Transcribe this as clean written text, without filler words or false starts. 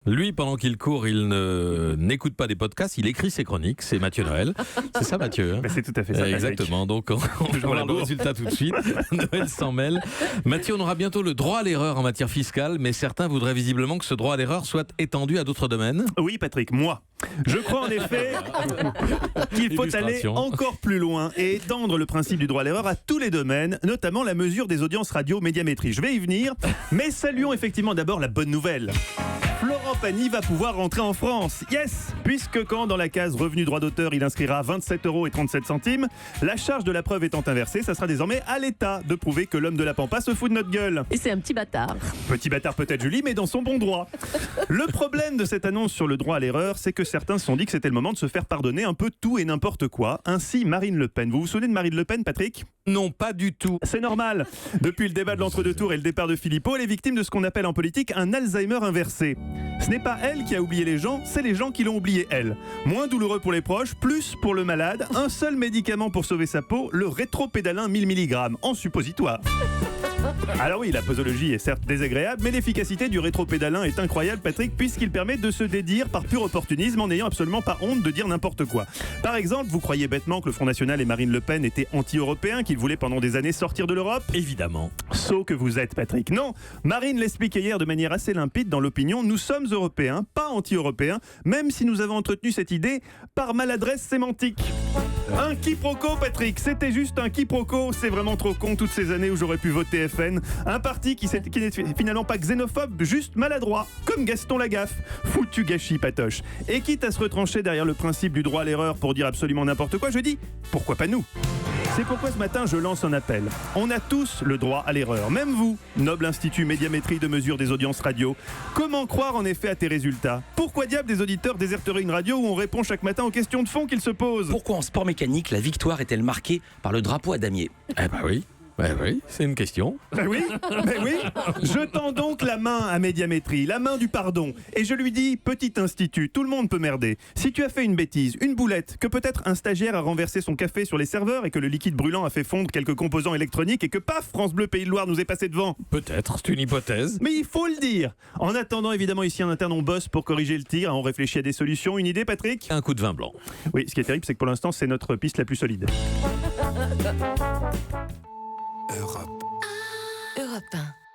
Lui, pendant qu'il court, il n'écoute pas des podcasts, il écrit ses chroniques. C'est Mathieu Noël. C'est ça, Mathieu, hein? C'est tout à fait ça. Exactement. Donc, on va voir le résultat tout de suite. Noël s'en mêle. Mathieu, on aura bientôt le droit à l'erreur en matière fiscale, mais certains voudraient visiblement que ce droit à l'erreur soit étendu à d'autres domaines. Oui, Patrick, moi. Je crois en effet qu'il faut aller encore plus loin et étendre le principe du droit à l'erreur à tous les domaines, notamment la mesure des audiences radio médiamétrie. Je vais y venir, mais saluons effectivement d'abord la bonne nouvelle. Florent Pagny va pouvoir rentrer en France. Yes! Puisque quand dans la case revenu droit d'auteur, il inscrira 27,37 €, la charge de la preuve étant inversée, ça sera désormais à l'État de prouver que l'homme de la Pampa se fout de notre gueule. Et c'est un petit bâtard. Petit bâtard peut-être, Julie, mais dans son bon droit. Le problème de cette annonce sur le droit à l'erreur, c'est que certains se sont dit que c'était le moment de se faire pardonner un peu tout et n'importe quoi. Ainsi, Marine Le Pen. Vous vous souvenez de Marine Le Pen, Patrick ? Non, pas du tout. C'est normal. Depuis le débat de l'entre-deux-tours et le départ de Philippot, elle est victime de ce qu'on appelle en politique un Alzheimer inversé. Ce n'est pas elle qui a oublié les gens, c'est les gens qui l'ont oublié elle. Moins douloureux pour les proches, plus pour le malade. Un seul médicament pour sauver sa peau, le rétropédalin 1000 mg en suppositoire. Alors oui, la posologie est certes désagréable, mais l'efficacité du rétropédalin est incroyable, Patrick, puisqu'il permet de se dédire par pur opportunisme en n'ayant absolument pas honte de dire n'importe quoi. Par exemple, vous croyez bêtement que le Front National et Marine Le Pen étaient anti-européens, qu'ils voulaient pendant des années sortir de l'Europe ? Évidemment. Sot que vous êtes, Patrick. Non, Marine l'expliquait hier de manière assez limpide dans l'opinion, nous sommes européens, pas anti-européens, même si nous avons entretenu cette idée par maladresse sémantique. Un quiproquo, Patrick, c'était juste un quiproquo. C'est vraiment trop con toutes ces années où j'aurais pu voter FN. Un parti qui n'est finalement pas xénophobe, juste maladroit, comme Gaston Lagaffe. Foutu gâchis, patoche. Et quitte à se retrancher derrière le principe du droit à l'erreur pour dire absolument n'importe quoi, je dis, pourquoi pas nous ? C'est pourquoi ce matin, je lance un appel. On a tous le droit à l'erreur, même vous, noble institut médiamétrie de mesure des audiences radio. Comment croire en effet à tes résultats ? Pourquoi diable des auditeurs déserteraient une radio où on répond chaque matin aux questions de fond qu'ils se posent ? Pourquoi en sport mécanique, la victoire est-elle marquée par le drapeau à damier ? Eh ben oui. Oui, c'est une question. Ben oui. Je tends donc la main à Médiamétrie, la main du pardon. Et je lui dis, petit institut, tout le monde peut merder. Si tu as fait une bêtise, une boulette, que peut-être un stagiaire a renversé son café sur les serveurs et que le liquide brûlant a fait fondre quelques composants électroniques et que paf, France Bleu Pays de Loire nous est passé devant. Peut-être, c'est une hypothèse. Mais il faut le dire. En attendant, évidemment, ici en interne, on bosse pour corriger le tir. On réfléchit à des solutions. Une idée, Patrick ? Un coup de vin blanc. Oui, ce qui est terrible, c'est que pour l'instant, c'est notre piste la plus solide. Europe 1.